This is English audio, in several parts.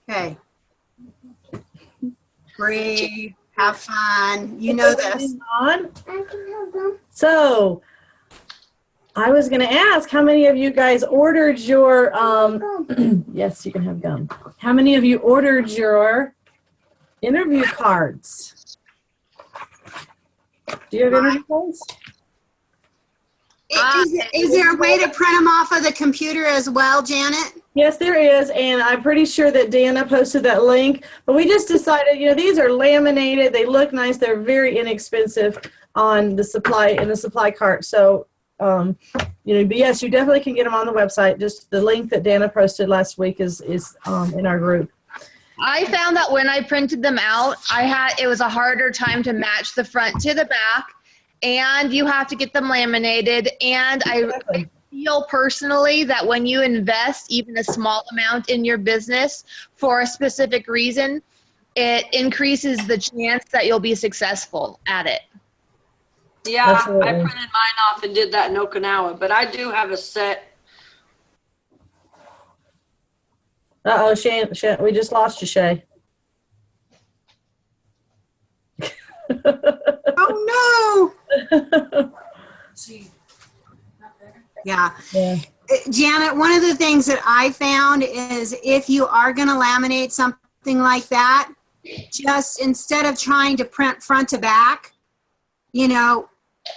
Okay. Breathe, have fun. You know this. So, I was going to ask how many of you guys ordered your, yes, you can have gum. How many of you ordered your interview cards? Do you have interview cards? Is there a way to print them off of the computer as well, Janet? Yes, there is, and I'm pretty sure that Dana posted that link. But we just decided, you know, these are laminated. They look nice. They're very inexpensive on the supply cart. So, you know, but yes, you definitely can get them on the website. Just the link that Dana posted last week is in our group. I found that when I printed them out, it was a harder time to match the front to the back, and you have to get them laminated. And I feel personally that when you invest even a small amount in your business for a specific reason, it increases the chance that you'll be successful at it. Yeah, Absolutely. I printed mine off and did that in Okinawa, but I do have a set. Uh-oh, Shay, we just lost you, Shay. Oh, no. Yeah. Janet, one of the things that I found is if you are going to laminate something like that, just instead of trying to print front to back, you know,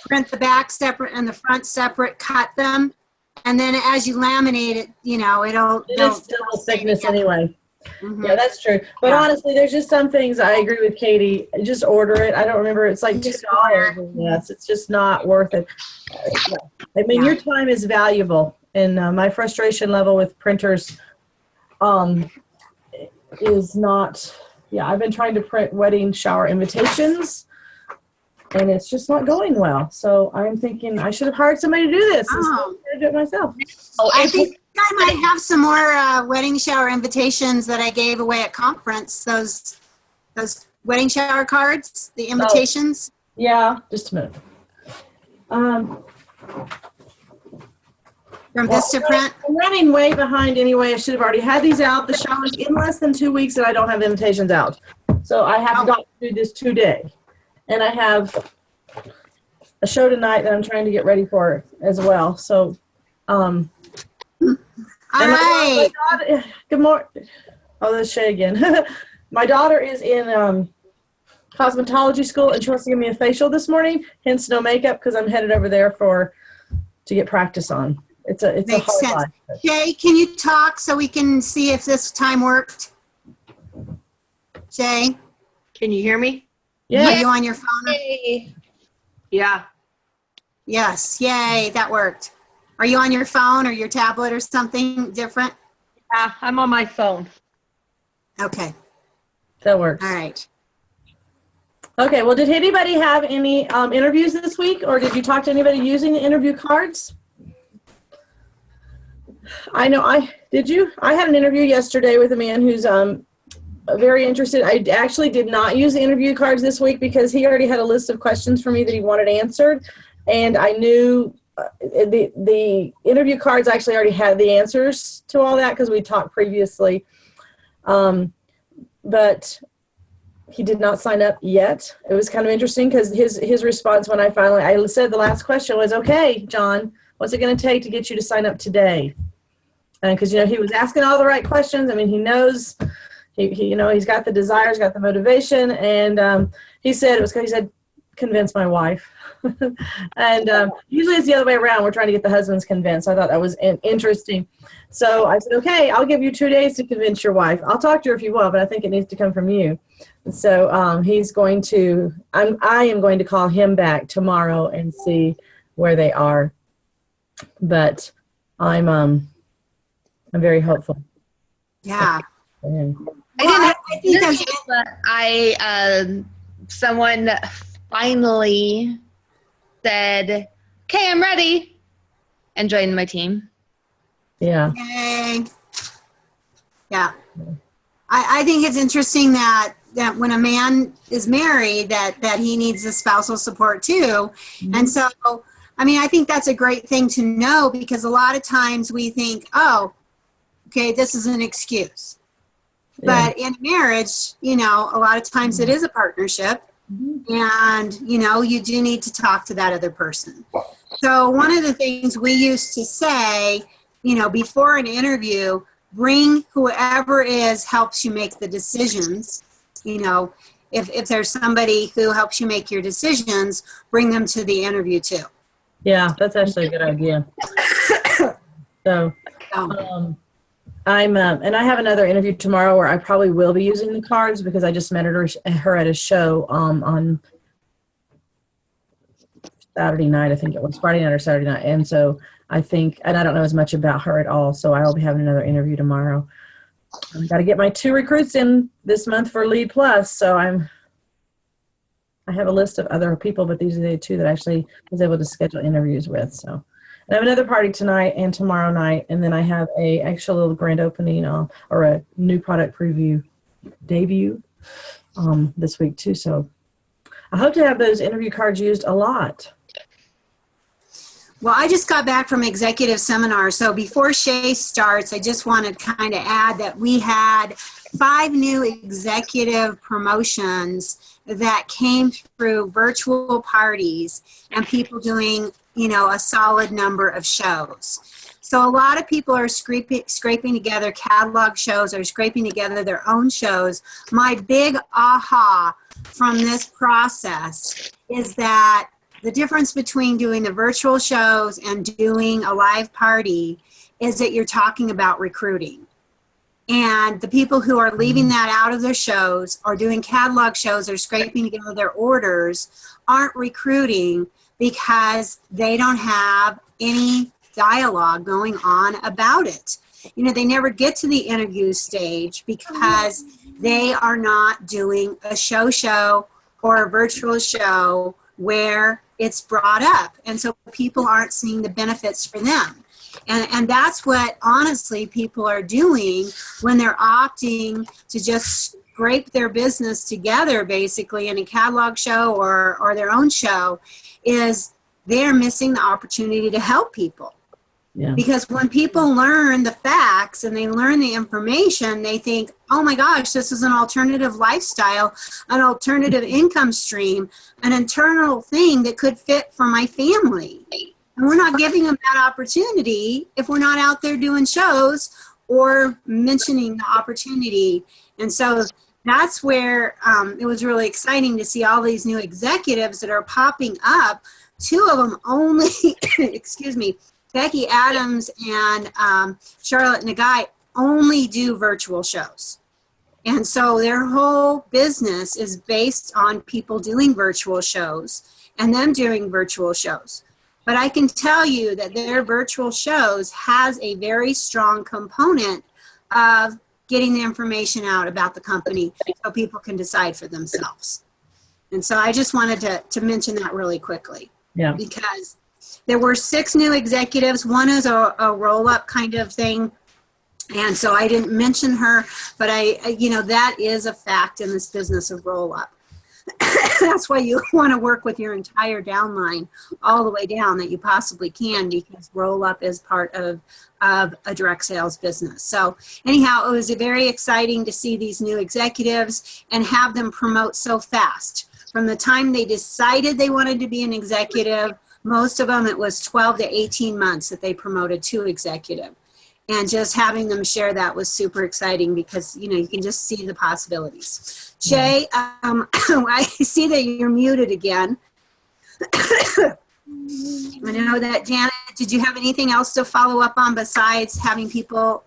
print the back separate and the front separate, cut them, and then as you laminate it, you know, It's still a thickness anyway. Mm-hmm. Yeah, that's true. But honestly, there's just some things I agree with Katie. Just order it. I don't remember. It's like $2. Yes, it's just not worth it. I mean, your time is valuable, and my frustration level with printers is not. Yeah, I've been trying to print wedding shower invitations, and it's just not going well. So I'm thinking I should have hired somebody to do this. Oh. Instead of do it myself. I think I might have some more wedding shower invitations that I gave away at conference. Those wedding shower cards, the invitations. Yeah, just a minute. From Vistaprint. I'm running way behind anyway. I should have already had these out. The shower's in less than 2 weeks, and I don't have invitations out. So I have got to do this today. And I have a show tonight that I'm trying to get ready for as well. So, All right. Good morning. Oh, there's Shay again. My daughter is in cosmetology school, and she wants to give me a facial this morning. Hence, no makeup because I'm headed over there to get practice on. It's a hard life. Shay, can you talk so we can see if this time worked? Shay, Can you hear me? Yeah. are you on your phone? Yay. Yeah. Yes, yay, that worked. Are you on your phone or your tablet or something different? Yeah, I'm on my phone. Okay, That works. all right. Okay, well, did anybody have any interviews this week, or did you talk to anybody using the interview cards? I know did you? I had an interview yesterday with a man who's very interested. I actually did not use the interview cards this week because he already had a list of questions for me that he wanted answered, and I knew the interview cards actually already had the answers to all that because we talked previously, but he did not sign up yet. It was kind of interesting because his response when I said the last question was, "Okay, John, what's it going to take to get you to sign up today?" Because you know he was asking all the right questions. I mean, he knows, he's got the desires, got the motivation, and he said convince my wife. And usually it's the other way around. We're trying to get the husbands convinced. I thought that was interesting. So I said, okay, I'll give you 2 days to convince your wife. I'll talk to her if you will, but I think it needs to come from you. And so he's going to, I am going to call him back tomorrow and see where they are. But I'm very hopeful. Yeah. Someone finally said, "Okay, I'm ready," and joined my team. Yeah. Yay. Yeah. I think it's interesting that when a man is married, that he needs the spousal support too. Mm-hmm. And so, I mean, I think that's a great thing to know because a lot of times we think, oh, okay, this is an excuse. But in marriage, you know, a lot of times it is a partnership, and, you know, you do need to talk to that other person. So one of the things we used to say, you know, before an interview, bring whoever helps you make the decisions. You know, if there's somebody who helps you make your decisions, bring them to the interview too. Yeah, that's actually a good idea. So, and I have another interview tomorrow where I probably will be using the cards because I just met her at a show on Saturday night. I think it was Friday night or Saturday night. And so I think, and I don't know as much about her at all, so I'll be having another interview tomorrow. I've got to get my 2 recruits in this month for Lead Plus, so I have a list of other people, but these are the 2 that I actually was able to schedule interviews with. So I have another party tonight and tomorrow night, and then I have a actual little grand opening or a new product preview debut this week too. So I hope to have those interview cards used a lot. Well, I just got back from executive seminar. So before Shay starts, I just want to kind of add that we had 5 new executive promotions that came through virtual parties and people doing, you know, a solid number of shows. So a lot of people are scraping together catalog shows or scraping together their own shows. My big aha from this process is that the difference between doing the virtual shows and doing a live party is that you're talking about recruiting. And the people who are leaving that out of their shows or doing catalog shows or scraping together their orders aren't recruiting because they don't have any dialogue going on about it. You know, they never get to the interview stage because they are not doing a show or a virtual show where it's brought up. And so people aren't seeing the benefits for them. And that's what, honestly, people are doing when they're opting to just scrape their business together, basically, in a catalog show or their own show, is they're missing the opportunity to help people. Yeah. Because when people learn the facts and they learn the information, they think, oh my gosh, this is an alternative lifestyle, an alternative income stream, an internal thing that could fit for my family. And we're not giving them that opportunity if we're not out there doing shows or mentioning the opportunity. And so that's where it was really exciting to see all these new executives that are popping up. 2 of them only, excuse me, Becky Adams and Charlotte Nagai only do virtual shows. And so their whole business is based on people doing virtual shows and them doing virtual shows. But I can tell you that their virtual shows has a very strong component of getting the information out about the company so people can decide for themselves. And so I just wanted to mention that really quickly. Yeah. Because there were 6 new executives. One is a roll-up kind of thing. And so I didn't mention her, but you know, that is a fact in this business of roll-up. That's why you want to work with your entire downline all the way down that you possibly can, because roll-up is part of a direct sales business. So anyhow, it was very exciting to see these new executives and have them promote so fast. From the time they decided they wanted to be an executive, most of them, it was 12 to 18 months that they promoted to executive. And just having them share that was super exciting because, you know, you can just see the possibilities. Shay, I see that you're muted again. I know that, Janet, did you have anything else to follow up on besides having people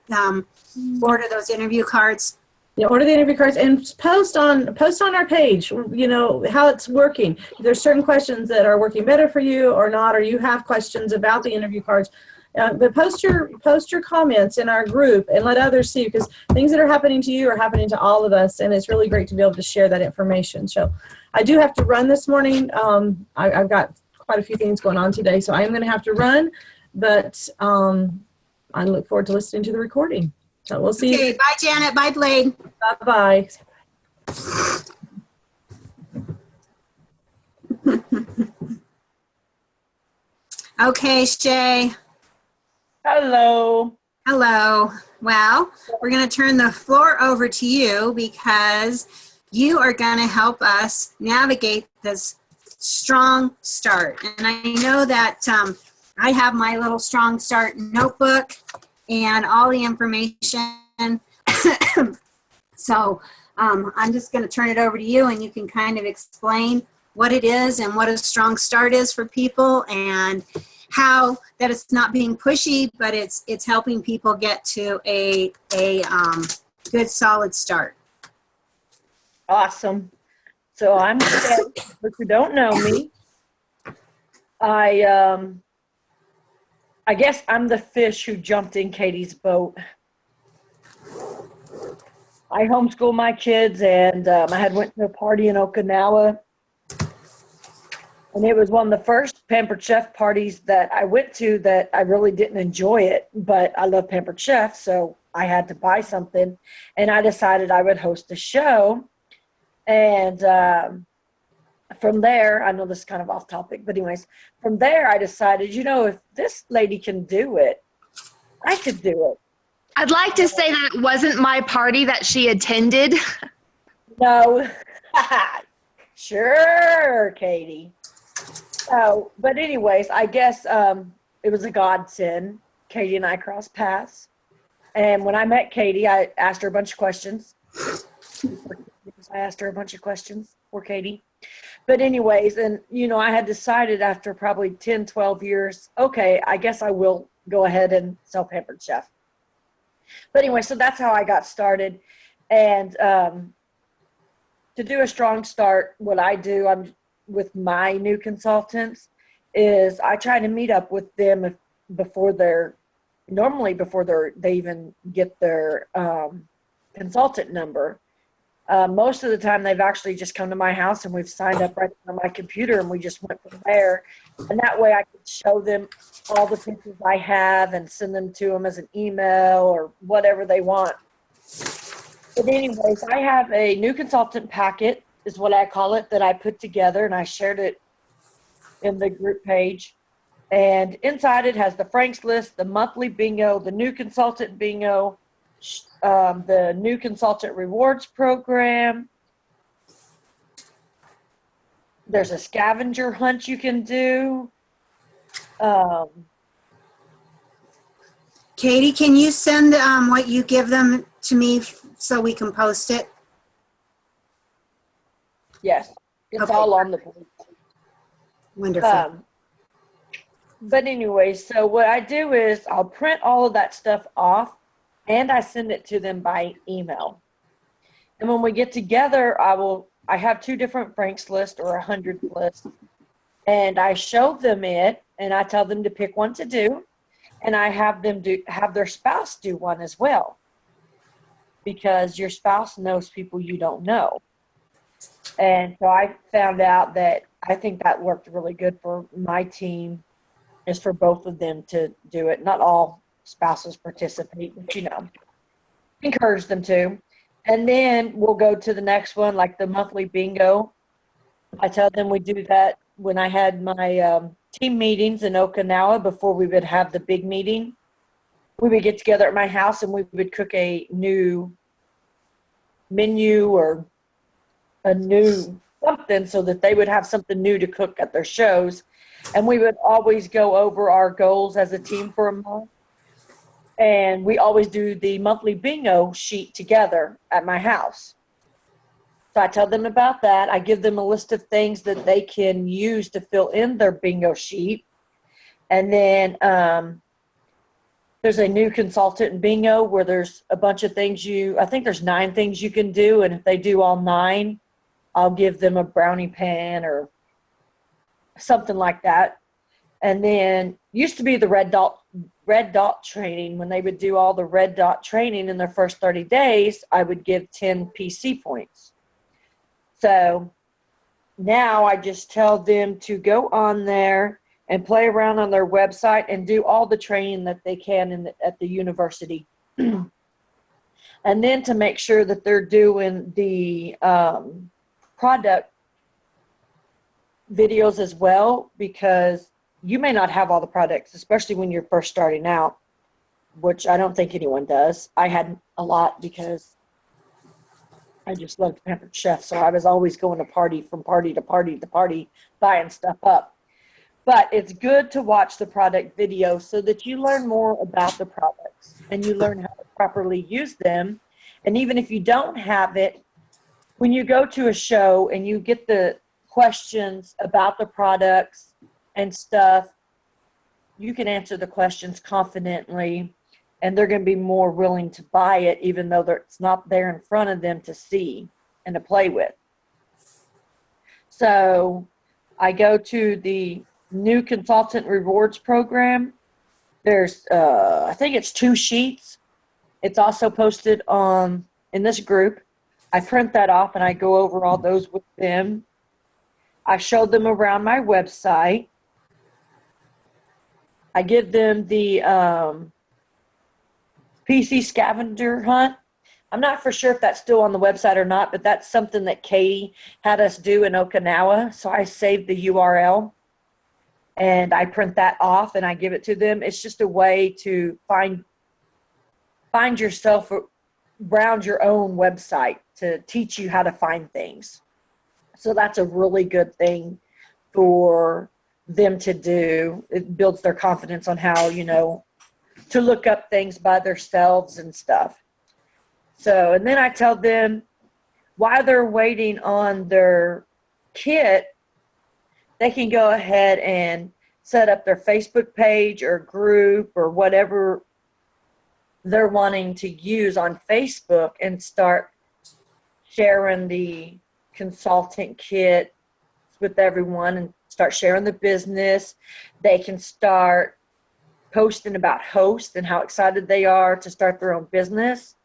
order those interview cards? Yeah, order the interview cards and post on our page, you know, how it's working. If there's certain questions that are working better for you or not, or you have questions about the interview cards, but post your comments in our group and let others see, because things that are happening to you are happening to all of us, and it's really great to be able to share that information. So I do have to run this morning. I've got quite a few things going on today, so I am going to have to run, but I look forward to listening to the recording. So we'll see you. Okay, bye, Janet. Bye, Blade. Bye-bye. Okay, Shay. Hello. Hello. Well, we're going to turn the floor over to you because you are going to help us navigate this strong start. And I know that I have my little strong start notebook and all the information. So I'm just going to turn it over to you, and you can kind of explain what it is and what a strong start is for people, and how that it's not being pushy, but it's helping people get to a good solid start. Awesome. So I'm Katie. If you don't know me, I guess I'm the fish who jumped in Katie's boat. I homeschool my kids, and I had went to a party in Okinawa, and it was one of the first Pampered Chef parties that I went to that I really didn't enjoy it, but I love Pampered Chef, so I had to buy something, and I decided I would host a show. And from there, I know this is kind of off topic, but anyways, from there I decided, you know, if this lady can do it, I could do it. I'd like to say that it wasn't my party that she attended. No. Sure, Katie. Oh, but anyways, I guess it was a godsend. Katie and I crossed paths. And when I met Katie, I asked her a bunch of questions. For Katie. But anyways, and, you know, I had decided after probably 10, 12 years, okay, I guess I will go ahead and sell Pampered Chef. But anyway, so that's how I got started. And to do a strong start, what I do with my new consultants is I try to meet up with them before they even get their consultant number. Most of the time they've actually just come to my house and we've signed up right on my computer, and we just went from there. And that way I could show them all the pictures I have and send them to them as an email or whatever they want. But anyways, I have a new consultant packet, is what I call it, that I put together, and I shared it in the group page. And inside it has the Frank's list, the monthly bingo, the new consultant bingo, the new consultant rewards program. There's a scavenger hunt you can do. Katie, can you send what you give them to me so we can post it? Yes, it's Okay. all on the board. Wonderful. But anyway, so what I do is I'll print all of that stuff off, and I send it to them by email. And when we get together, I have 2 different Frank's list or 100 list, and I show them it, and I tell them to pick one to do, and I have them have their spouse do one as well, because your spouse knows people you don't know. And so I found out that I think that worked really good for my team, is for both of them to do it. Not all spouses participate, but, you know, encourage them to. And then we'll go to the next one, like the monthly bingo. I tell them we do that when I had my team meetings in Okinawa before we would have the big meeting. We would get together at my house and we would cook a new menu or a new something so that they would have something new to cook at their shows. And we would always go over our goals as a team for a month. And we always do the monthly bingo sheet together at my house. So I tell them about that. I give them a list of things that they can use to fill in their bingo sheet. And then there's a new consultant bingo where there's a bunch of things I think there's 9 things you can do. And if they do all 9, I'll give them a brownie pan or something like that. And then used to be the red dot training. When they would do all the red dot training in their first 30 days, I would give 10 PC points. So now I just tell them to go on there and play around on their website and do all the training that they can at the university. And then to make sure that they're doing the product videos as well, because you may not have all the products, especially when you're first starting out. which I don't think anyone does. I had a lot because I just loved Pampered Chef, so I was always going to party from party to party to party, buying stuff up. But it's good to watch the product video so that you learn more about the products and you learn how to properly use them. And even if you don't have it, when you go to a show and you get the questions about the products and stuff, you can answer the questions confidently, and they're going to be more willing to buy it, even though it's not there in front of them to see and to play with. So I go to the new consultant rewards program. There's, I think it's 2 sheets. It's also posted in this group. I print that off and I go over all those with them. I show them around my website. I give them the PC scavenger hunt. I'm not for sure if that's still on the website or not, but that's something that Katie had us do in Okinawa. So I saved the URL and I print that off and I give it to them. It's just a way to find yourself around your own website to teach you how to find things. So that's a really good thing for them to do. It builds their confidence on how, to look up things by themselves and stuff. So, and then I tell them while they're waiting on their kit, they can go ahead and set up their Facebook page or group or whatever they're wanting to use on Facebook and start sharing the consultant kit with everyone and start sharing the business. They can start posting about hosts and how excited they are to start their own business.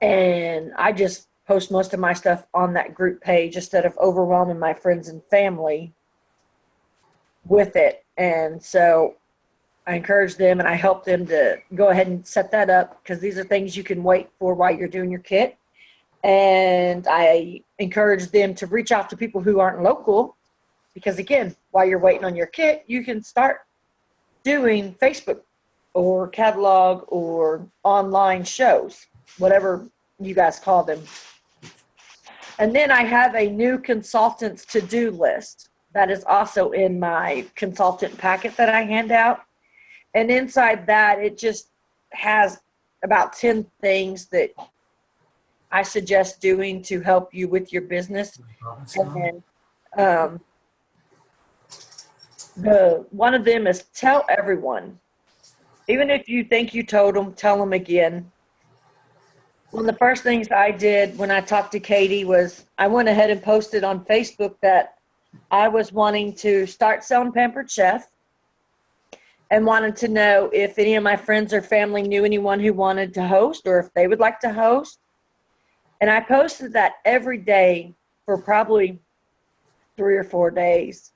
And I just post most of my stuff on that group page instead of overwhelming my friends and family with it. And so I encourage them and I help them to go ahead and set that up, because these are things you can wait for while you're doing your kit. And I encourage them to reach out to people who aren't local, because again, while you're waiting on your kit, you can start doing Facebook or catalog or online shows, whatever you guys call them. And then I have a new consultant's to-do list that is also in my consultant packet that I hand out. And inside that, it just has about 10 things that I suggest doing to help you with your business. And then one of them is tell everyone. Even if you think you told them, tell them again. One of the first things I did when I talked to Katie was I went ahead and posted on Facebook that I was wanting to start selling Pampered Chef and wanted to know if any of my friends or family knew anyone who wanted to host or if they would like to host. And I posted that every day for probably 3 or 4 days.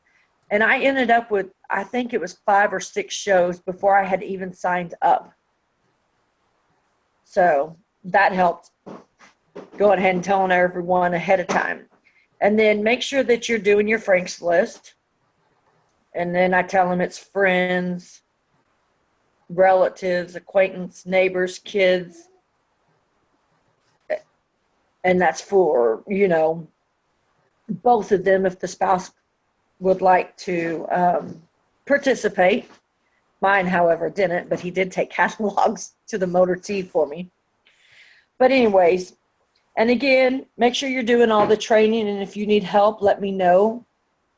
And I ended up with, I think it was 5 or 6 shows before I had even signed up. So that helped going ahead and telling everyone ahead of time. And then make sure that you're doing your Frank's list. And then I tell them it's friends, relatives, acquaintance, neighbors, kids. And that's for, both of them if the spouse would like to participate. Mine, however, didn't, but he did take catalogs to the Motor T for me. But anyways, and again, make sure you're doing all the training, and if you need help, let me know.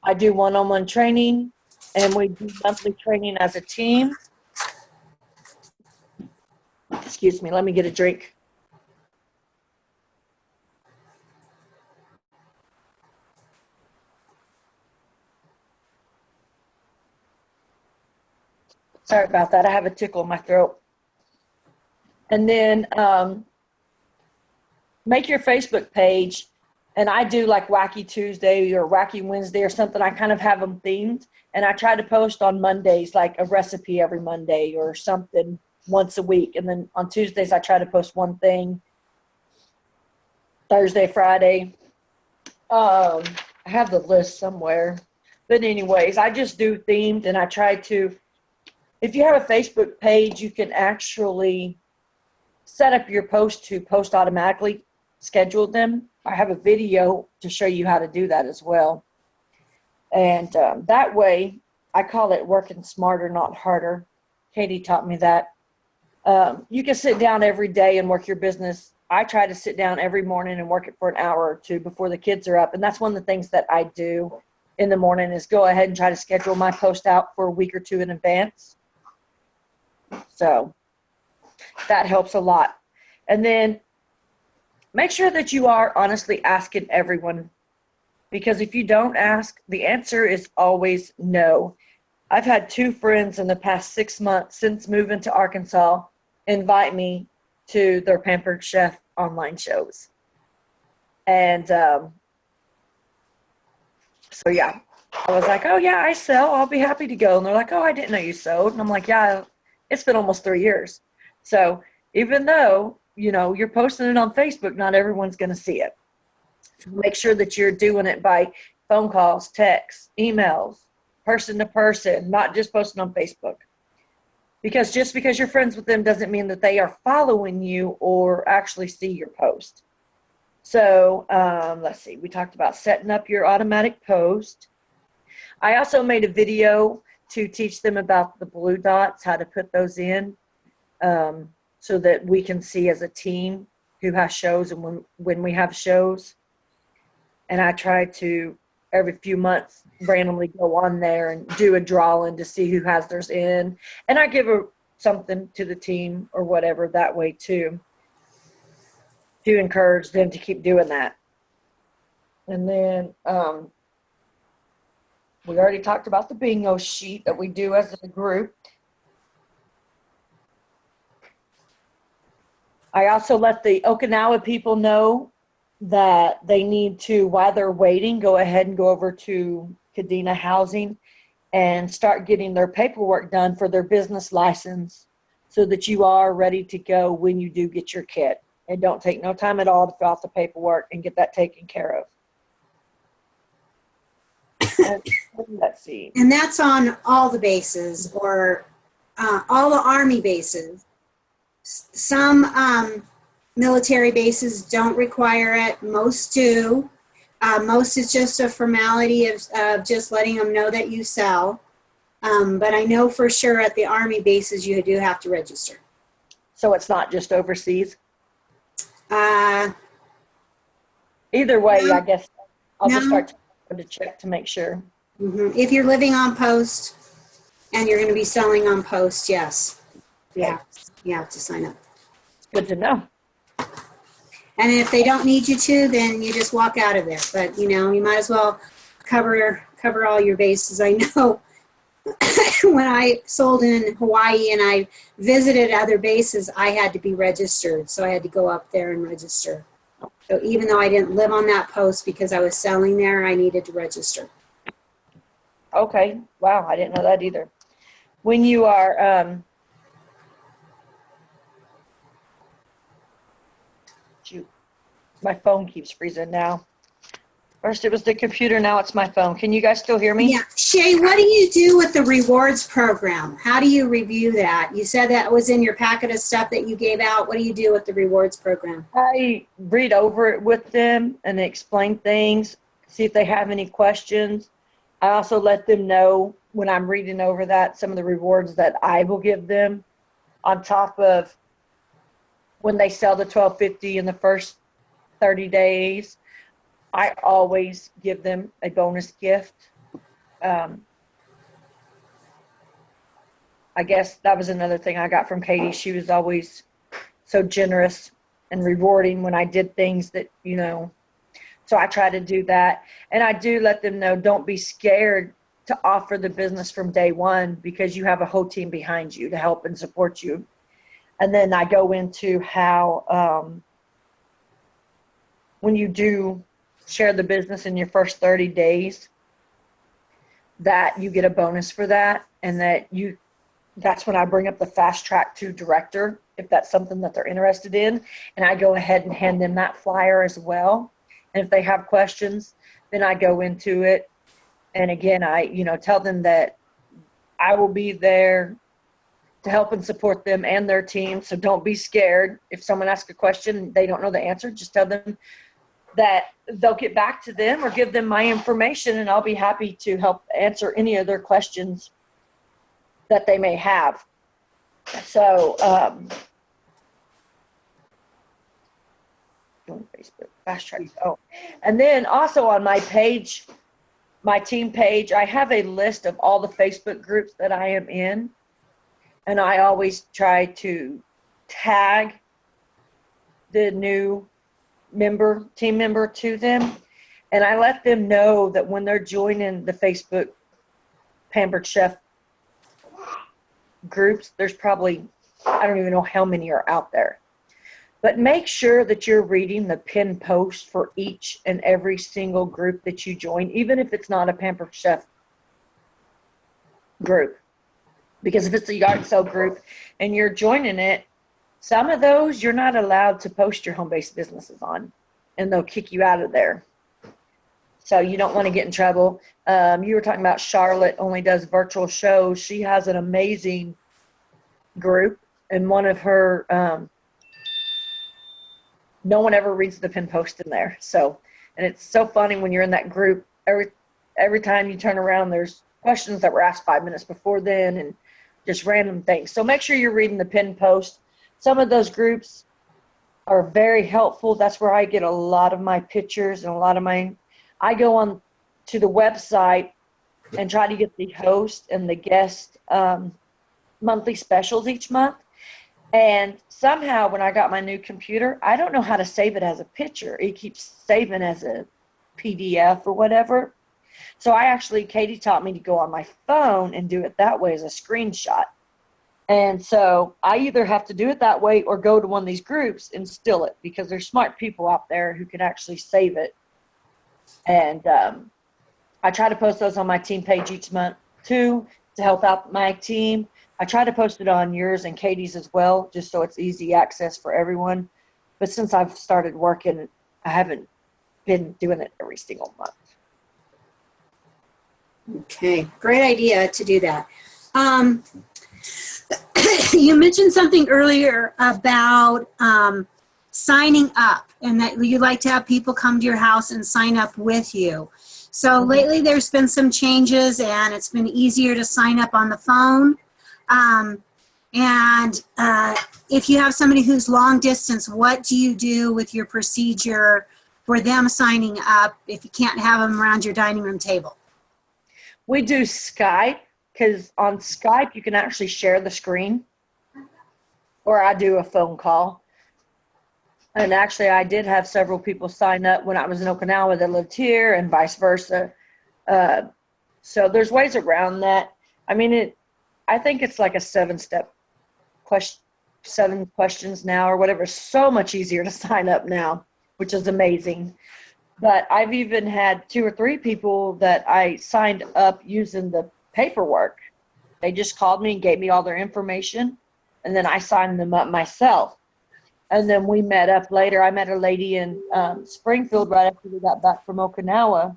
I do one-on-one training, and we do monthly training as a team. Excuse me, let me get a drink. Sorry about that. I have a tickle in my throat. And then make your Facebook page. And I do like Wacky Tuesday or Wacky Wednesday or something. I kind of have them themed. And I try to post on Mondays, like a recipe every Monday or something once a week. And then on Tuesdays, I try to post one thing. Thursday, Friday. I have the list somewhere. But anyways, I just do themed, and I try to if you have a Facebook page, you can actually set up your post to post automatically, schedule them. I have a video to show you how to do that as well. And that way, I call it working smarter, not harder. Katie taught me that. You can sit down every day and work your business. I try to sit down every morning and work it for an hour or two before the kids are up. And that's one of the things that I do in the morning is go ahead and try to schedule my post out for a week or two in advance. So that helps a lot. And then make sure that you are honestly asking everyone, because if you don't ask, the answer is always no. I've had 2 friends in the past 6 months since moving to Arkansas invite me to their Pampered Chef online shows. And so, yeah, I was like, oh, yeah, I sell. I'll be happy to go. And they're like, oh, I didn't know you sewed. And I'm like, yeah, it's been almost 3 years. So even though, you know, you're posting it on Facebook, not everyone's going to see it. So make sure that you're doing it by phone calls, texts, emails, person to person, not just posting on Facebook. Because just because you're friends with them doesn't mean that they are following you or actually see your post. So let's see, we talked about setting up your automatic post. I also made a video to teach them about the blue dots, how to put those in, so that we can see as a team who has shows and when we have shows. And I try to every few months randomly go on there and do a drawing to see who has theirs in. And I give something to the team or whatever that way too, to encourage them to keep doing that. And then we already talked about the bingo sheet that we do as a group. I also let the Okinawa people know that they need to, while they're waiting, go ahead and go over to Kadena Housing and start getting their paperwork done for their business license so that you are ready to go when you do get your kit. It don't take no time at all to fill out the paperwork and get that taken care of. Let's see. And that's on all the bases or all the Army bases. Some military bases don't require it. Most do. Most is just a formality of just letting them know that you sell. But I know for sure at the Army bases you do have to register. So it's not just overseas? Uh, Either way, no. I guess I'll just No. start to check to make sure. If you're living on post and you're going to be selling on post, yes. Yeah, you have to sign up. Good to know. And if they don't need you to, then you just walk out of there. But, you know, you might as well cover all your bases. I know when I sold in Hawaii and I visited other bases, I had to be registered. So I had to go up there and register. So even though I didn't live on that post because I was selling there, I needed to register. Okay. Wow, I didn't know that either. When you are, shoot, my phone keeps freezing now. First it was the computer, now it's my phone. Can you guys still hear me? Yeah. Shay, what do you do with the rewards program? How do you review that? You said that was in your packet of stuff that you gave out. What do you do with the rewards program? I read over it with them and explain things, see if they have any questions. I also let them know when I'm reading over that, some of the rewards that I will give them on top of when they sell the $12.50 in the first 30 days. I always give them a bonus gift. I guess that was another thing I got from Katie. She was always so generous and rewarding when I did things that, you know, so I try to do that. And I do let them know, don't be scared to offer the business from day one because you have a whole team behind you to help and support you. And then I go into how when you do share the business in your first 30 days, that you get a bonus for that, and that's when I bring up the fast track to director, if that's something that they're interested in, and I go ahead and hand them that flyer as well. And if they have questions, then I go into it. And again, I, tell them that I will be there to help and support them and their team. So don't be scared. If someone asks a question, they don't know the answer, just tell them that they'll get back to them or give them my information, and I'll be happy to help answer any of their questions that they may have. So, Facebook, fast track. Oh, and then also on my page, my team page, I have a list of all the Facebook groups that I am in. And I always try to tag the new team member to them. And I let them know that when they're joining the Facebook Pampered Chef groups, there's probably, I don't even know how many are out there. But make sure that you're reading the pinned post for each and every single group that you join, even if it's not a Pampered Chef group. Because if it's a yard sale group and you're joining it, some of those you're not allowed to post your home-based businesses on, and they'll kick you out of there. So you don't want to get in trouble. You were talking about Charlotte only does virtual shows. She has an amazing group, and one of her, no one ever reads the pin post in there. So, and it's so funny when you're in that group, every time you turn around, there's questions that were asked 5 minutes before then, and just random things. So make sure you're reading the pinned post. Some of those groups are very helpful. That's where I get a lot of my pictures and a lot of I go on to the website and try to get the host and the guest monthly specials each month. And somehow when I got my new computer, I don't know how to save it as a picture. It keeps saving as a PDF or whatever. So Katie taught me to go on my phone and do it that way as a screenshot. And so I either have to do it that way or go to one of these groups and steal it, because there's smart people out there who can actually save it. And I try to post those on my team page each month too, to help out my team. I try to post it on yours and Katie's as well, just so it's easy access for everyone. But since I've started working, I haven't been doing it every single month. Okay, great idea to do that. You mentioned something earlier about signing up, and that you like to have people come to your house and sign up with you. So lately there's been some changes, and it's been easier to sign up on the phone. If you have somebody who's long distance, what do you do with your procedure for them signing up if you can't have them around your dining room table? We do Skype, because on Skype you can actually share the screen, or I do a phone call. And actually I did have several people sign up when I was in Okinawa that lived here, and vice versa. So there's ways around that. I mean, I think it's like a 7-step question, 7 questions now or whatever. So much easier to sign up now, which is amazing. But I've even had 2 or 3 people that I signed up using the paperwork. They just called me and gave me all their information, and then I signed them up myself. And then we met up later. I met a lady in Springfield right after we got back from Okinawa,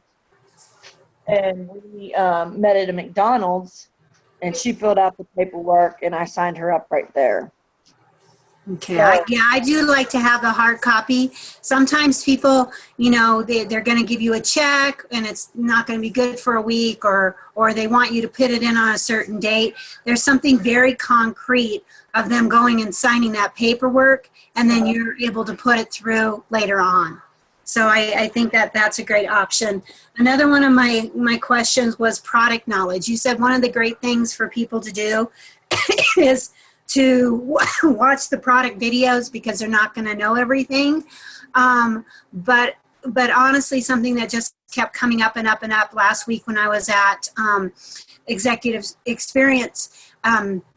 and we met at a McDonald's, and she filled out the paperwork, and I signed her up right there. Okay. I do like to have the hard copy. Sometimes people, they're going to give you a check and it's not going to be good for a week, or they want you to put it in on a certain date. There's something very concrete of them going and signing that paperwork, and then you're able to put it through later on. So I think that's a great option. Another one of my questions was product knowledge. You said one of the great things for people to do is to watch the product videos, because they're not going to know everything. But honestly, something that just kept coming up and up and up last week when I was at Executive Experience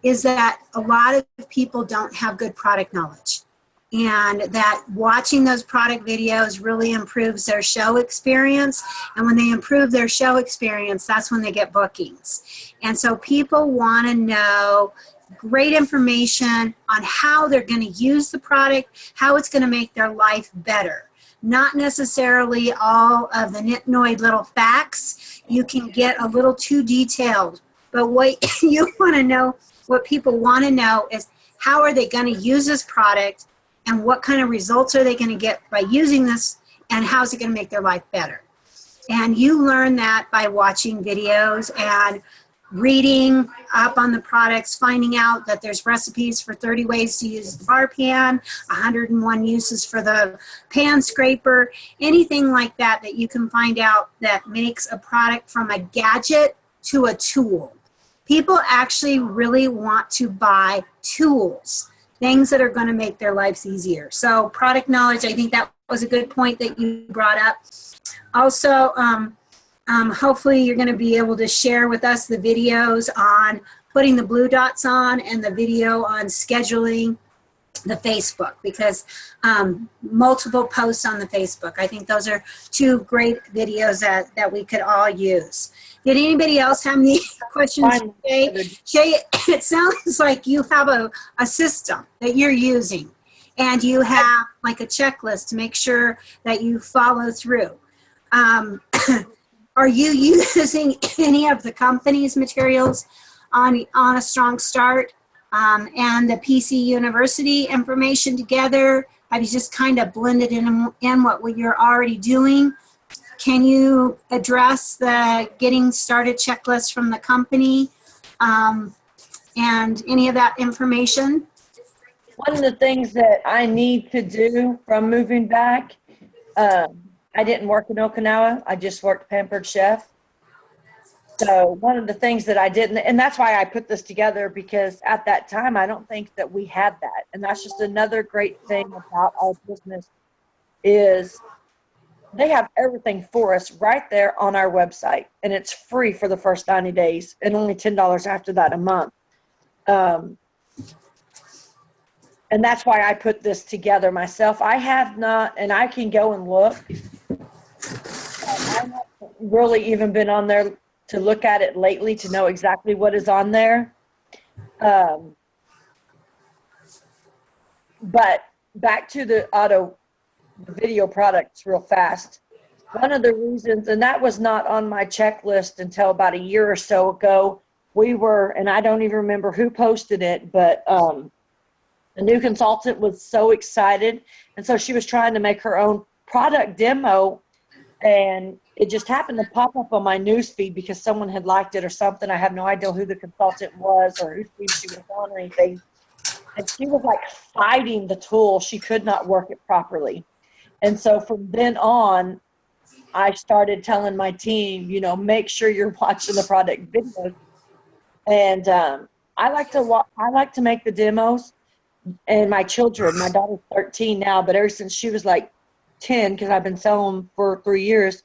is that a lot of people don't have good product knowledge. And that watching those product videos really improves their show experience. And when they improve their show experience, that's when they get bookings. And so people want to know great information on how they're going to use the product, how it's going to make their life better. Not necessarily all of the nitnoid little facts. You can get a little too detailed. But what you want to know what people want to know is how are they going to use this product and what kind of results are they going to get by using this and how's it going to make their life better. And you learn that by watching videos and reading up on the products, finding out that there's recipes for 30 ways to use the bar pan, 101 uses for the pan scraper, anything like that that you can find out that makes a product from a gadget to a tool. People actually really want to buy tools, things that are going to make their lives easier. So product knowledge, I think that was a good point that you brought up. Also, hopefully you're going to be able to share with us the videos on putting the blue dots on and the video on scheduling the Facebook, because multiple posts on the Facebook. I think those are two great videos that we could all use. Did anybody else have any questions for Shay? Shay, it sounds like you have a system that you're using and you have like a checklist to make sure that you follow through. Are you using any of the company's materials on A Strong Start and the PC University information together? Have you just kind of blended in what you're already doing? Can you address the getting started checklist from the company and any of that information? One of the things that I need to do from moving back, I didn't work in Okinawa. I just worked Pampered Chef. So one of the things that I didn't, and that's why I put this together, because at that time, I don't think that we had that. And that's just another great thing about our business is they have everything for us right there on our website. And it's free for the first 90 days and only $10 after that a month. And that's why I put this together myself. I have not, and I can go and look. I haven't really even been on there to look at it lately to know exactly what is on there. But back to the video products real fast. One of the reasons, and that was not on my checklist until about a year or so ago, we were, and I don't even remember who posted it, but the new consultant was so excited. And so she was trying to make her own product demo, and it just happened to pop up on my news feed because someone had liked it or something. I have no idea who the consultant was or whose feed she was on or anything. And she was like fighting the tool. She could not work it properly. And so from then on, I started telling my team, you know, make sure you're watching the product videos. And I like to make the demos. And my children, my daughter's 13 now, but ever since she was like 10, because I've been selling them for 3 years,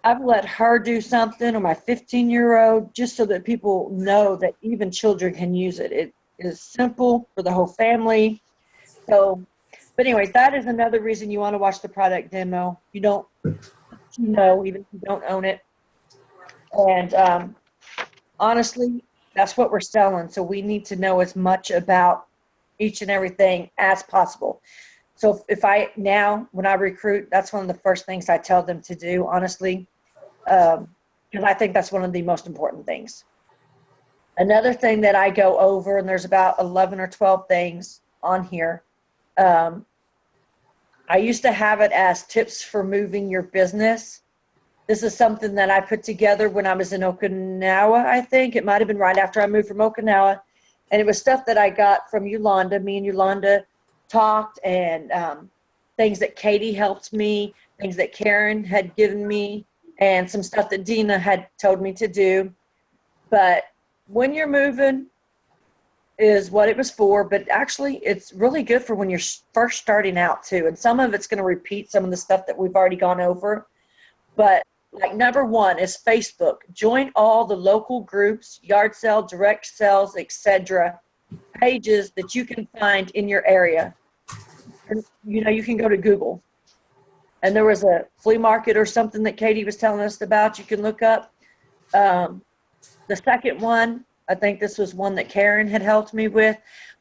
I've let her do something, or my 15-year-old, just so that people know that even children can use it. It is simple for the whole family. So, but anyways, that is another reason you want to watch the product demo. You don't know, even if you don't own it. And honestly, that's what we're selling. So we need to know as much about each and everything as possible. So if when I recruit, that's one of the first things I tell them to do, honestly, because I think that's one of the most important things. Another thing that I go over, and there's about 11 or 12 things on here. I used to have it as tips for moving your business. This is something that I put together when I was in Okinawa, I think. It might have been right after I moved from Okinawa. And it was stuff that I got from Yolanda. Me and Yolanda talked, and things that Katie helped me, things that Karen had given me, and some stuff that Dina had told me to do. But when you're moving is what it was for, but actually it's really good for when you're first starting out too. And some of it's going to repeat some of the stuff that we've already gone over. But like number one is Facebook. Join all the local groups, yard sale, direct sales, etc. pages that you can find in your area. And, you know, you can go to Google. And there was a flea market or something that Katie was telling us about. You can look up. The second one, I think this was one that Karen had helped me with,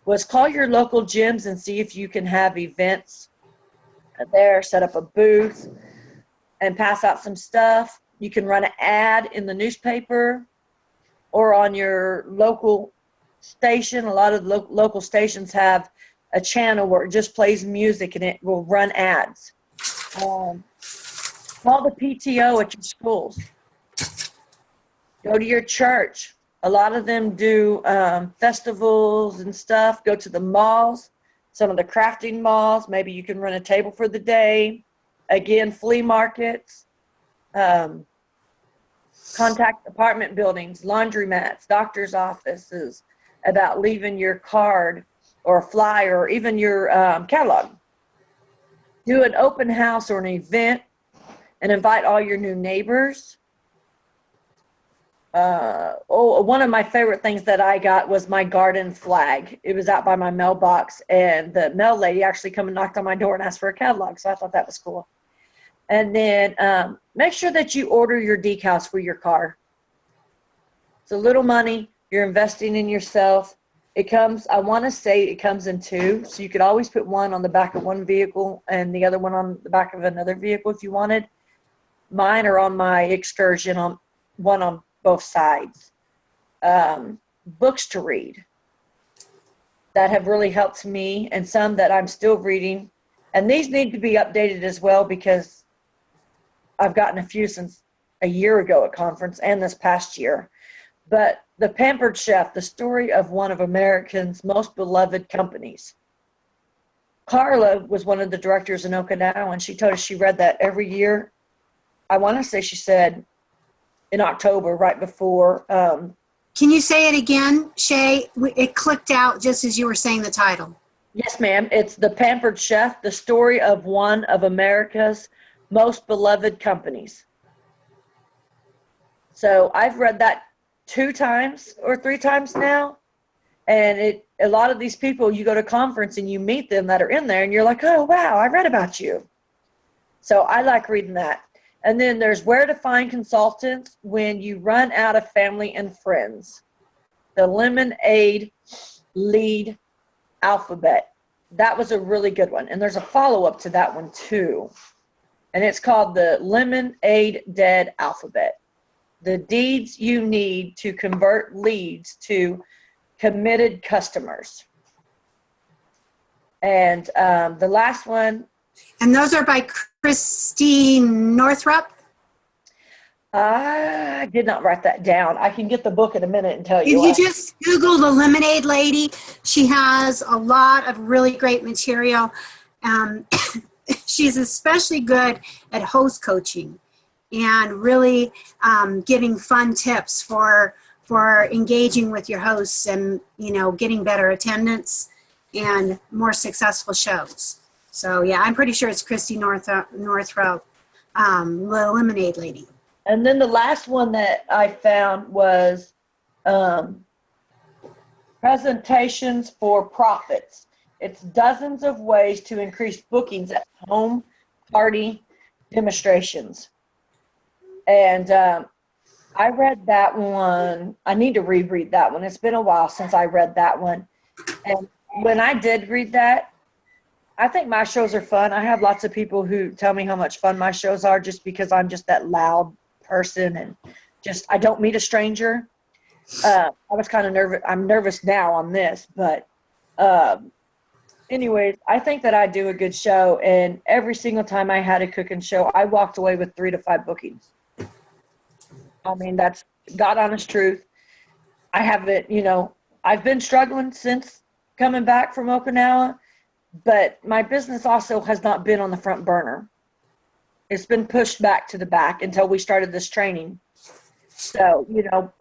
was call your local gyms and see if you can have events there, set up a booth, and pass out some stuff. You can run an ad in the newspaper or on your local station, a lot of local stations have a channel where it just plays music and it will run ads. Call the PTO at your schools. Go to your church. A lot of them do festivals and stuff. Go to the malls, some of the crafting malls. Maybe you can run a table for the day. Again, flea markets. Contact apartment buildings, laundromats, doctor's offices about leaving your card or a flyer or even your catalog. Do an open house or an event and invite all your new neighbors. One of my favorite things that I got was my garden flag. It was out by my mailbox, and the mail lady actually come and knocked on my door and asked for a catalog, so I thought that was cool. And then make sure that you order your decals for your car. It's a little money. You're investing in yourself. It comes, I want to say it comes in two. So you could always put one on the back of one vehicle and the other one on the back of another vehicle if you wanted. Mine are on my Excursion, on one on both sides. Books to read that have really helped me, and some that I'm still reading. And these need to be updated as well, because I've gotten a few since a year ago at conference and this past year. But The Pampered Chef, the story of one of America's most beloved companies. Carla was one of the directors in Okinawa, and she told us she read that every year. I want to say she said in October, right before. Can you say it again, Shay? It clicked out just as you were saying the title. Yes, ma'am. It's The Pampered Chef, the story of one of America's most beloved companies. So I've read that 2 times or 3 times now. And a lot of these people, you go to conference and you meet them that are in there and you're like, oh, wow, I read about you. So I like reading that. And then there's Where to Find Consultants When You Run Out of Family and Friends. The Lemonade Lead Alphabet. That was a really good one. And there's a follow-up to that one too. And it's called the Lemonade Dead Alphabet. The deeds you need to convert leads to committed customers. And the last one. And those are by Christine Northrup? I did not write that down. I can get the book in a minute and tell you. If you just Google the Lemonade Lady, she has a lot of really great material. She's especially good at host coaching and really giving fun tips for engaging with your hosts and, getting better attendance and more successful shows. So, yeah, I'm pretty sure it's Christy Northrup, the Lemonade Lady. And then the last one that I found was Presentations for Profits. It's dozens of ways to increase bookings at home party demonstrations. And I read that one. I need to reread that one. It's been a while since I read that one. And when I did read that, I think my shows are fun. I have lots of people who tell me how much fun my shows are just because I'm just that loud person and just I don't meet a stranger. I was kind of nervous. I'm nervous now on this, but anyways, I think that I do a good show, and every single time I had a cooking show, I walked away with 3 to 5 bookings. I mean, that's God honest truth. I haven't, I've been struggling since coming back from Okinawa, but my business also has not been on the front burner. It's been pushed back to the back until we started this training. So,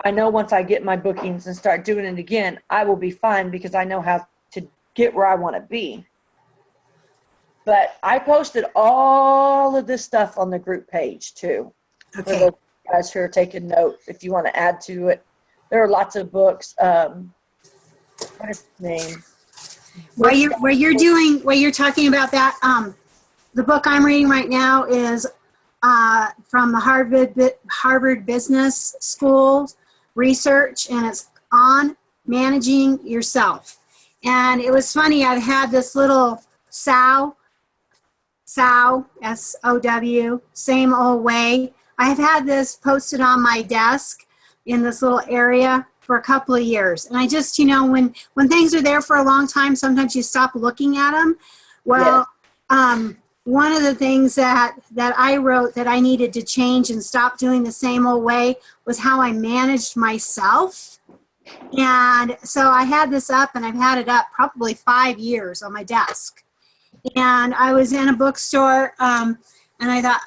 I know once I get my bookings and start doing it again, I will be fine because I know how to get where I want to be. But I posted all of this stuff on the group page too. Okay. For those guys who are taking notes, if you want to add to it. There are lots of books. What is his name? While you're talking about that, the book I'm reading right now is from the Harvard Business School research, and it's on managing yourself. And it was funny, I've had this little SOW, S-O-W, same old way. I have had this posted on my desk in this little area for a couple of years. And I just, when things are there for a long time, sometimes you stop looking at them. Well, one of the things that I wrote that I needed to change and stop doing the same old way was how I managed myself. And so I had this up, and I've had it up probably 5 years on my desk. And I was in a bookstore, and I thought,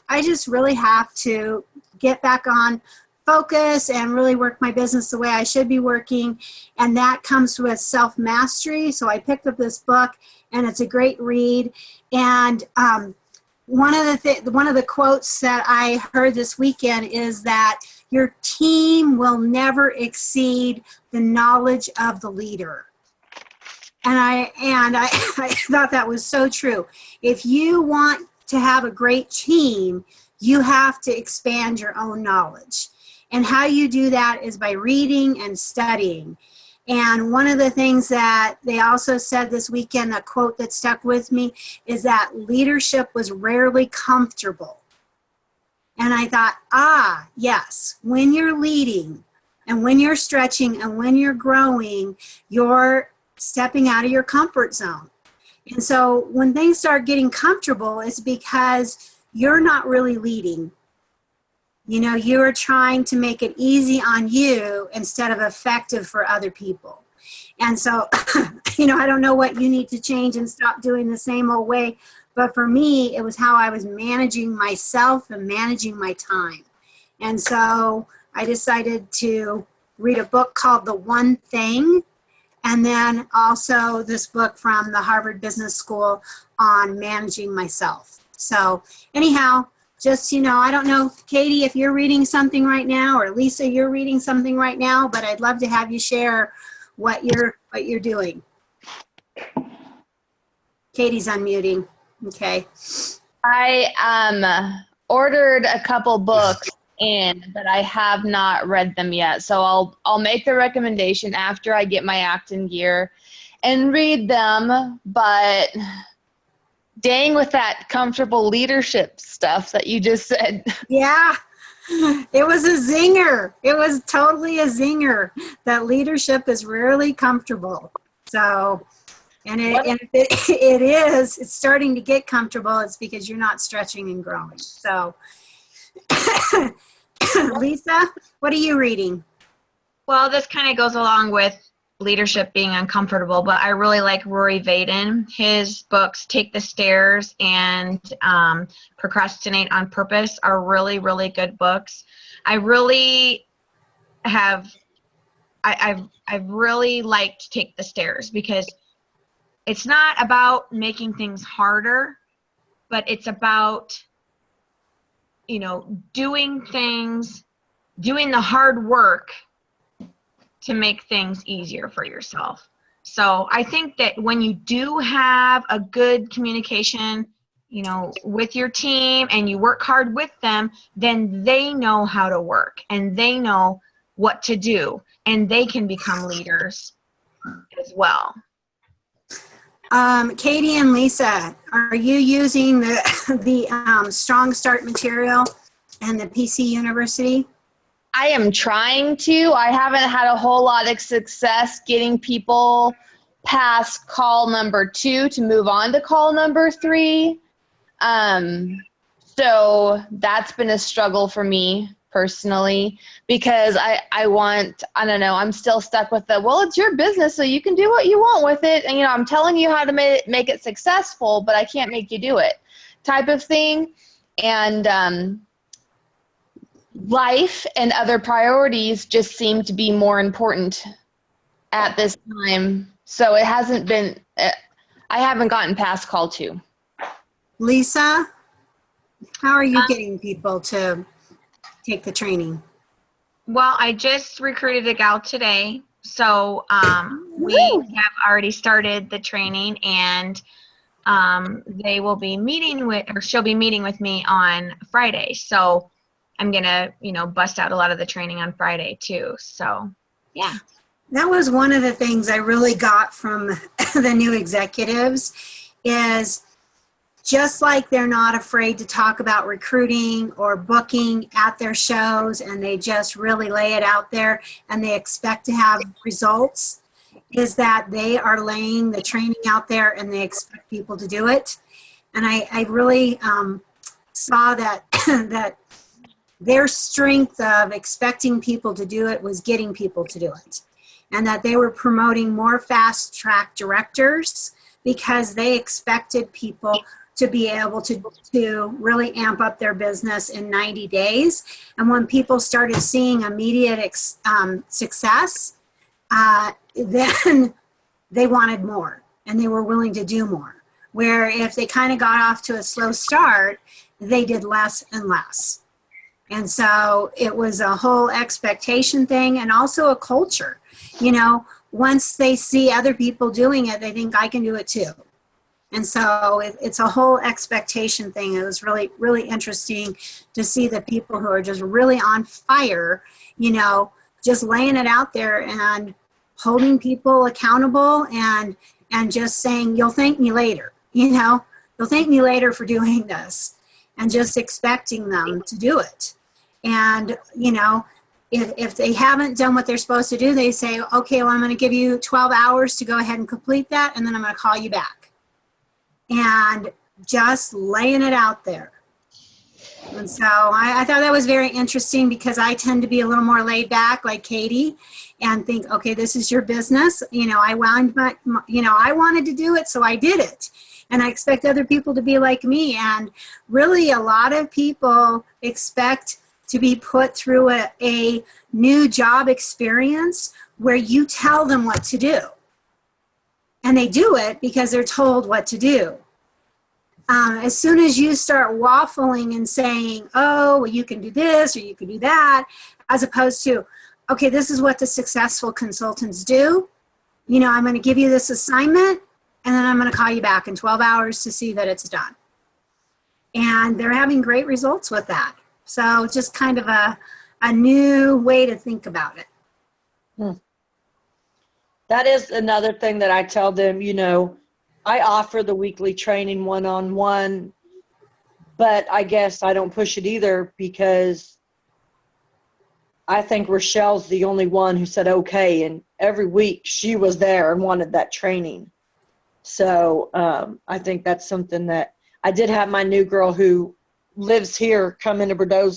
I just really have to get back on focus and really work my business the way I should be working. And that comes with self-mastery. So I picked up this book, and it's a great read. And one of the quotes that I heard this weekend is that your team will never exceed the knowledge of the leader. And I thought that was so true. If you want to have a great team, you have to expand your own knowledge. And how you do that is by reading and studying. And one of the things that they also said this weekend, a quote that stuck with me, is that leadership was rarely comfortable. And I thought, yes, when you're leading and when you're stretching and when you're growing, you're stepping out of your comfort zone. And so when things start getting comfortable, it's because you're not really leading. You are trying to make it easy on you instead of effective for other people. And so, I don't know what you need to change and stop doing the same old way. But for me, it was how I was managing myself and managing my time. And so I decided to read a book called The One Thing. And then also this book from the Harvard Business School on managing myself. So anyhow, just, I don't know, Katie, if you're reading something right now, or Lisa, you're reading something right now, but I'd love to have you share what you're doing. Katie's unmuting. Okay. I ordered a couple books but I have not read them yet. So I'll make the recommendation after I get my act in gear and read them. But dang, with that comfortable leadership stuff that you just said. Yeah, it was a zinger. It was totally a zinger. That leadership is rarely comfortable. So, it's starting to get comfortable. It's because you're not stretching and growing. So, Lisa, what are you reading? Well, this kind of goes along with leadership being uncomfortable, but I really like Rory Vaden. His books, Take the Stairs and Procrastinate on Purpose, are really, really good books. I've really liked Take the Stairs because it's not about making things harder, but it's about doing the hard work to make things easier for yourself. So I think that when you do have a good communication, with your team and you work hard with them, then they know how to work and they know what to do and they can become leaders as well. Katie and Lisa, are you using the Strong Start material and the PC University? I am trying to. I haven't had a whole lot of success getting people past call number 2 to move on to call number 3. So that's been a struggle for me personally, because I'm still stuck with it's your business, so you can do what you want with it. And, I'm telling you how to make it successful, but I can't make you do it type of thing. And, life and other priorities just seem to be more important at this time. So I haven't gotten past call 2. Lisa, how are you getting people to take the training? Well, I just recruited a gal today. So we have already started the training, and they will be she'll be meeting with me on Friday. So I'm going to, bust out a lot of the training on Friday too. So, yeah. That was one of the things I really got from the new executives is just like they're not afraid to talk about recruiting or booking at their shows, and they just really lay it out there and they expect to have results, is that they are laying the training out there and they expect people to do it. And I really saw that that their strength of expecting people to do it was getting people to do it, and that they were promoting more fast track directors because they expected people to be able to really amp up their business in 90 days. And when people started seeing immediate success, then they wanted more and they were willing to do more. Where if they kind of got off to a slow start, they did less and less. And so it was a whole expectation thing and also a culture. You know, once they see other people doing it, they think I can do it too. And so it's a whole expectation thing. It was really, really interesting to see the people who are just really on fire, you know, just laying it out there and holding people accountable and just saying, you'll thank me later, you know, you'll thank me later for doing this, and just expecting them to do it. And, you know, if they haven't done what they're supposed to do, they say, okay, well, I'm going to give you 12 hours to go ahead and complete that, and then I'm going to call you back. And just laying it out there. And so I thought that was very interesting because I tend to be a little more laid back like Katie and think, okay, this is your business. You know, I wanted to do it, so I did it. And I expect other people to be like me. And really a lot of people expect to be put through a new job experience where you tell them what to do. And they do it because they're told what to do. As soon as you start waffling and saying, oh, well, you can do this or you can do that, as opposed to, okay, this is what the successful consultants do. You know, I'm going to give you this assignment, and then I'm going to call you back in 12 hours to see that it's done. And they're having great results with that. So just kind of a new way to think about it. That is another thing that I tell them, you know, I offer the weekly training one-on-one, but I guess I don't push it either because I think Rochelle's the only one who said okay, and every week she was there and wanted that training. So I think that's something that I did have my new girl who lives here come into Bordeaux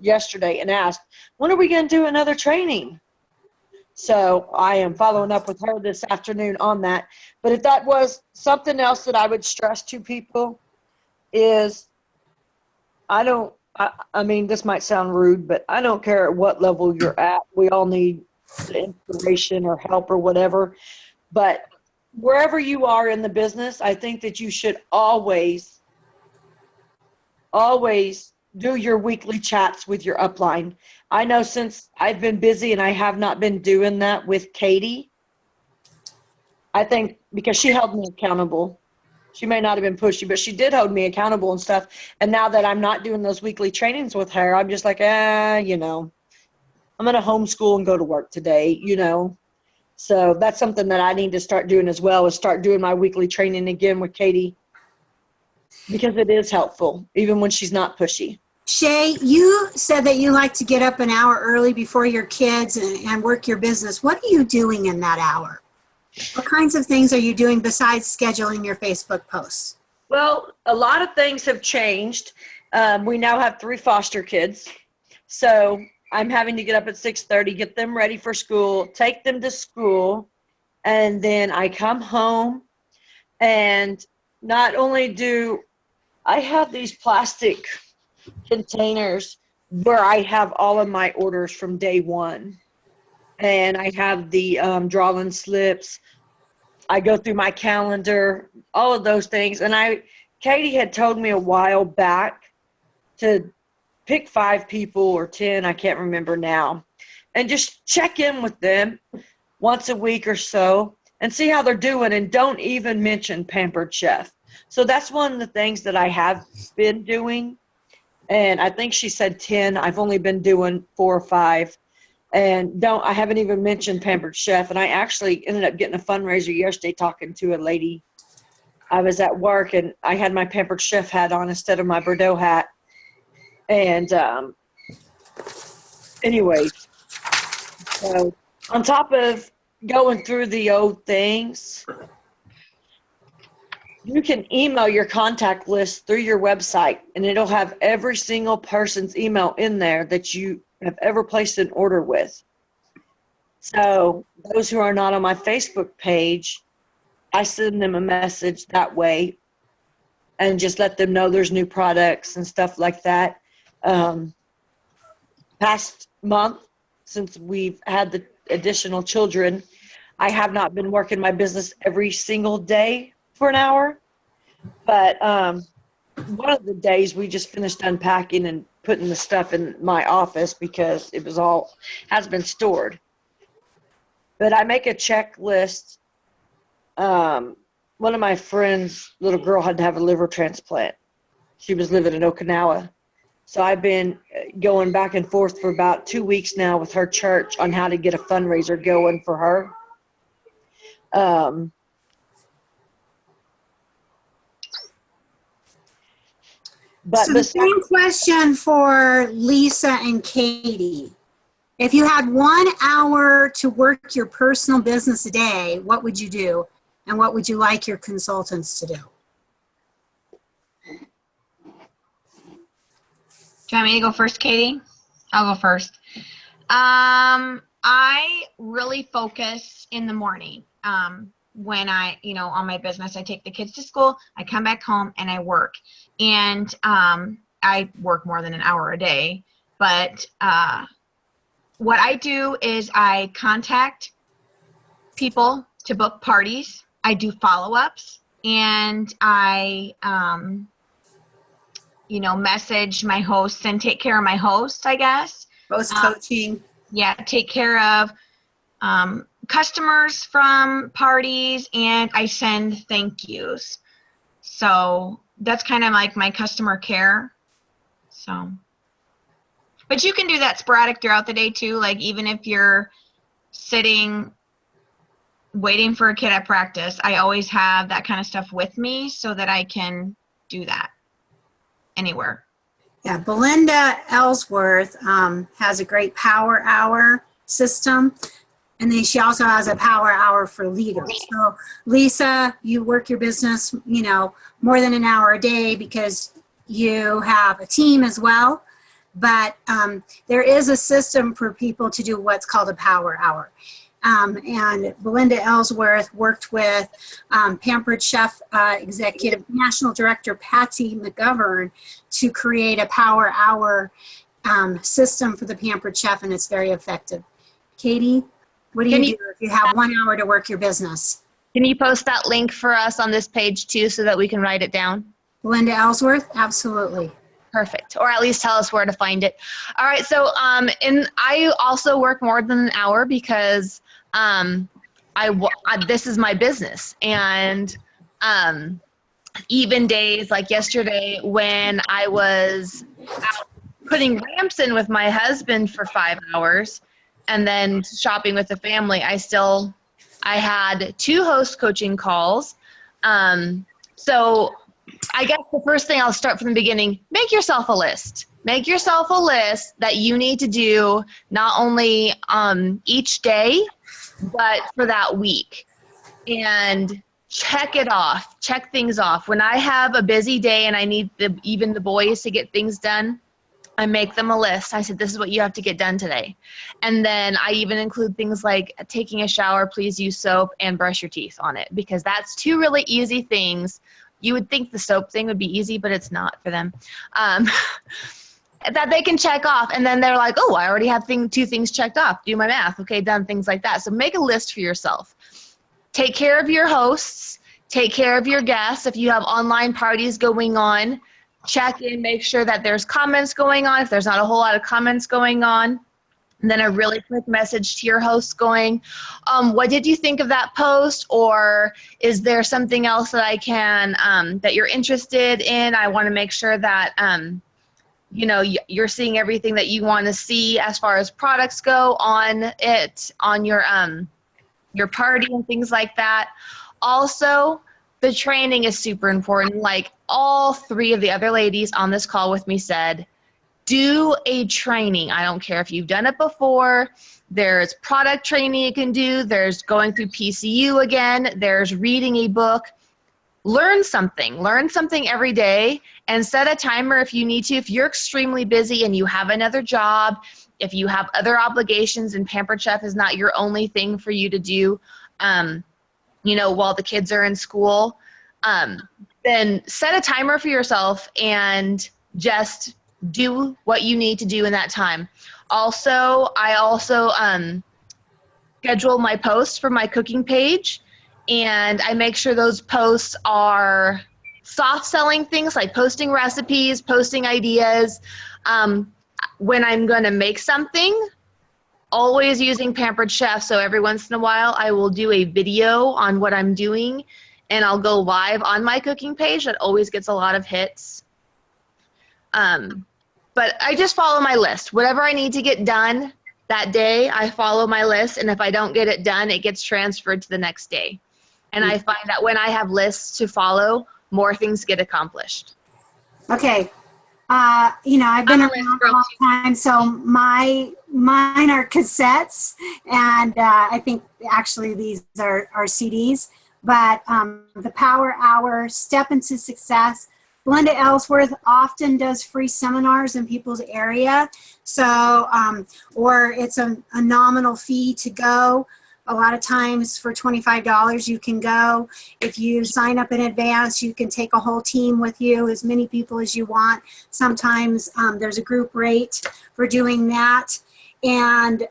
yesterday and asked, when are we going to do another training? So I am following up with her this afternoon on that. But if that was something else that I would stress to people is I mean, this might sound rude, but I don't care at what level you're at. We all need inspiration or help or whatever. But wherever you are in the business, I think that you should always do your weekly chats with your upline. I know since I've been busy and I have not been doing that with Katie, I think because she held me accountable. She may not have been pushy, but she did hold me accountable and stuff. And now that I'm not doing those weekly trainings with her, I'm just like, you know, I'm going to homeschool and go to work today, you know. So that's something that I need to start doing as well, is start doing my weekly training again with Katie, because it is helpful, even when she's not pushy. Shay, you said that you like to get up an hour early before your kids and work your business. What are you doing in that hour? What kinds of things are you doing besides scheduling your Facebook posts? Well, a lot of things have changed. We now have 3 foster kids. So I'm having to get up at 6:30, get them ready for school, take them to school, and then I come home. And not only do I have these plastic containers where I have all of my orders from day one, and I have the draw-in slips. I go through my calendar, all of those things. And Katie had told me a while back to pick 5 people or 10, I can't remember now, and just check in with them once a week or so and see how they're doing, and don't even mention Pampered Chef. So that's one of the things that I have been doing. And I think she said 10. I've only been doing 4 or 5. And I haven't even mentioned Pampered Chef. And I actually ended up getting a fundraiser yesterday talking to a lady I was at work and I had my Pampered Chef hat on instead of my Bordeaux hat. And anyways, so on top of going through the old things, you can email your contact list through your website, and it'll have every single person's email in there that you have ever placed an order with. So those who are not on my Facebook page, I send them a message that way and just let them know there's new products and stuff like that. Past month, since we've had the additional children, I have not been working my business every single day for an hour. But one of the days we just finished unpacking and putting the stuff in my office because it was all has been stored. But I make a checklist. One of my friends' little girl had to have a liver transplant. She was living in Okinawa. So I've been going back and forth for about 2 weeks now with her church on how to get a fundraiser going for her. But So the same question for Lisa and Katie. If you had 1 hour to work your personal business a day, what would you do? And what would you like your consultants to do? Do you want me to go first, Katie? I'll go first. I really focus in the morning. When I, on my business, I take the kids to school, I come back home and I work. And I work more than an hour a day. But what I do is I contact people to book parties. I do follow-ups, and I, message my hosts and take care of my hosts, I guess. Host coaching. Yeah, take care of customers from parties, and I send thank yous. So that's kind of like my customer care. So, but you can do that sporadic throughout the day too. Like even if you're sitting waiting for a kid at practice, I always have that kind of stuff with me so that I can do that anywhere. Yeah, Belinda Ellsworth has a great power hour system. And then she also has a power hour for leaders. So Lisa, you work your business, more than an hour a day because you have a team as well. But there is a system for people to do what's called a power hour. And Belinda Ellsworth worked with Pampered Chef Executive National Director Patsy McGovern to create a power hour system for the Pampered Chef, and it's very effective. Katie, what do you do if you have 1 hour to work your business? Can you post that link for us on this page too so that we can write it down? Belinda Ellsworth, absolutely. Perfect. Or at least tell us where to find it. All right. So and I also work more than an hour because this is my business. And even days like yesterday when I was out putting ramps in with my husband for 5 hours and then shopping with the family, I had 2 host coaching calls. So I guess the first thing, I'll start from the beginning, make yourself a list. Make yourself a list that you need to do not only each day, but for that week. And check it off. Check things off. When I have a busy day and I need even the boys to get things done, I make them a list. I said, this is what you have to get done today. And then I even include things like taking a shower, please use soap, and brush your teeth on it, because that's 2 really easy things. You would think the soap thing would be easy, but it's not for them. That they can check off. And then they're like, oh, I already have 2 things checked off. Do my math. Okay, done, things like that. So make a list for yourself. Take care of your hosts. Take care of your guests. If you have online parties going on, check in, make sure that there's comments going on. If there's not a whole lot of comments going on, and then a really quick message to your host going, what did you think of that post? Or is there something else that I can, that you're interested in? I want to make sure that, you're seeing everything that you want to see as far as products go on it, on your party and things like that. Also, the training is super important. Like all three of the other ladies on this call with me said, do a training. I don't care if you've done it before. There's product training you can do. There's going through PCU again. There's reading a book. Learn something. Learn something every day and set a timer if you need to. If you're extremely busy and you have another job, if you have other obligations and Pampered Chef is not your only thing for you to do, you know, while the kids are in school, then set a timer for yourself and just do what you need to do in that time. Also, I also schedule my posts for my cooking page, and I make sure those posts are soft selling things like posting recipes, posting ideas. When I'm going to make something, always using Pampered Chef. So every once in a while, I will do a video on what I'm doing, and I'll go live on my cooking page. That always gets a lot of hits. But I just follow my list. Whatever I need to get done that day, I follow my list. And if I don't get it done, it gets transferred to the next day. And I find that when I have lists to follow, more things get accomplished. Okay. You know, I've been around a long time, so mine are cassettes, and I think actually these are CDs. But the Power Hour, Step into Success. Belinda Ellsworth often does free seminars in people's area, so or it's a nominal fee to go. A lot of times for $25 you can go. If you sign up in advance, you can take a whole team with you, as many people as you want. Sometimes there's a group rate for doing that. And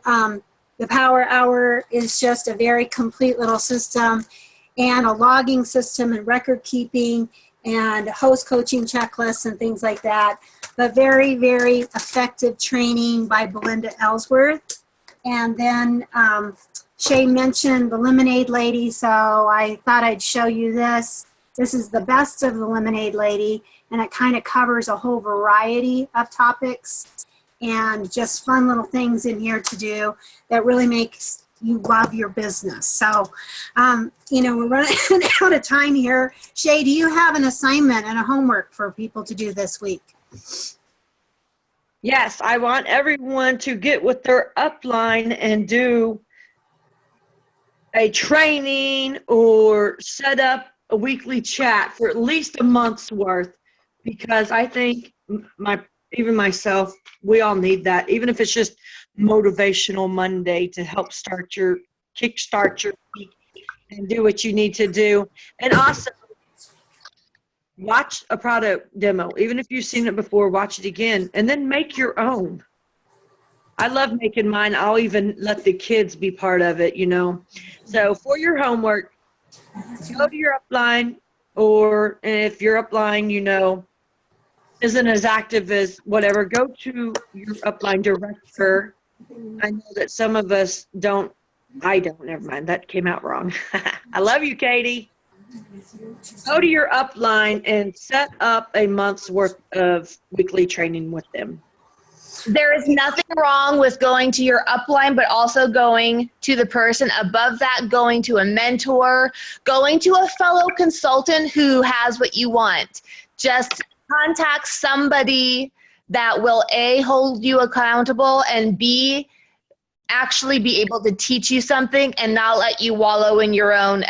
the Power Hour is just a very complete little system, and a logging system and record keeping and host coaching checklists and things like that. But very, very effective training by Belinda Ellsworth. And then Shay mentioned the Lemonade Lady, so I thought I'd show you this. This is the best of the Lemonade Lady, and it kind of covers a whole variety of topics and just fun little things in here to do that really makes you love your business. So, you know, we're running out of time here. Shay, do you have an assignment and a homework for people to do this week? Yes, I want everyone to get with their upline and do a training or set up a weekly chat for at least a month's worth, because I think even myself, we all need that, even if it's just motivational Monday to help kickstart your week and do what you need to do. And also watch a product demo. Even if you've seen it before, watch it again and then make your own. I love making mine. I'll even let the kids be part of it, you know. So for your homework, go to your upline, or if your upline, you know, isn't as active as whatever, go to your upline director. I know that some of us don't. I don't. Never mind. That came out wrong. I love you, Katie. Go to your upline and set up a month's worth of weekly training with them. There is nothing wrong with going to your upline, but also going to the person above that, going to a mentor, going to a fellow consultant who has what you want. Just contact somebody that will A, hold you accountable, and B, actually be able to teach you something and not let you wallow in your own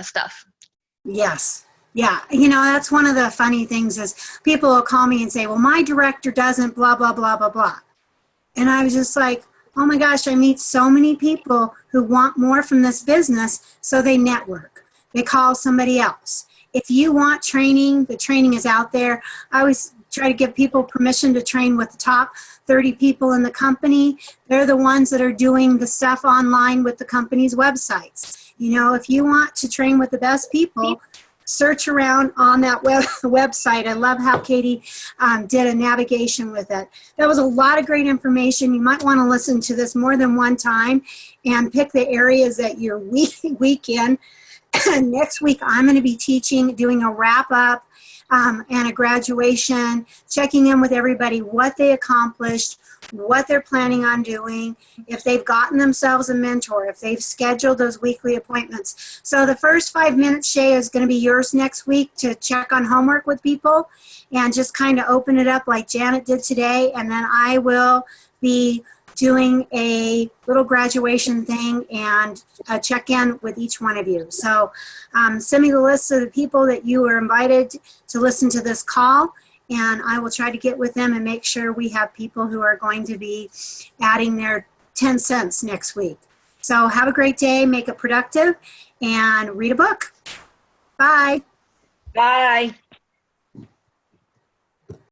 stuff. Yes. Yeah. You know, that's one of the funny things is people will call me and say, well, my director doesn't blah, blah, blah, blah, blah. And I was just like, oh my gosh, I meet so many people who want more from this business. So they network. They call somebody else. If you want training, the training is out there. I always try to give people permission to train with the top 30 people in the company. They're the ones that are doing the stuff online with the company's websites. You know, if you want to train with the best people, search around on that website. I love how Katie did a navigation with it. That was a lot of great information. You might want to listen to this more than one time and pick the areas that you're weak in. Next week, I'm going to be doing a wrap up and a graduation, checking in with everybody, what they accomplished, what they're planning on doing, if they've gotten themselves a mentor, if they've scheduled those weekly appointments. So the first 5 minutes, Shay, is going to be yours next week to check on homework with people and just kind of open it up like Janet did today. And then I will be doing a little graduation thing and check in with each one of you. So send me the list of the people that you were invited to listen to this call, and I will try to get with them and make sure we have people who are going to be adding their 10 cents next week. So have a great day, make it productive, and read a book. Bye. Bye.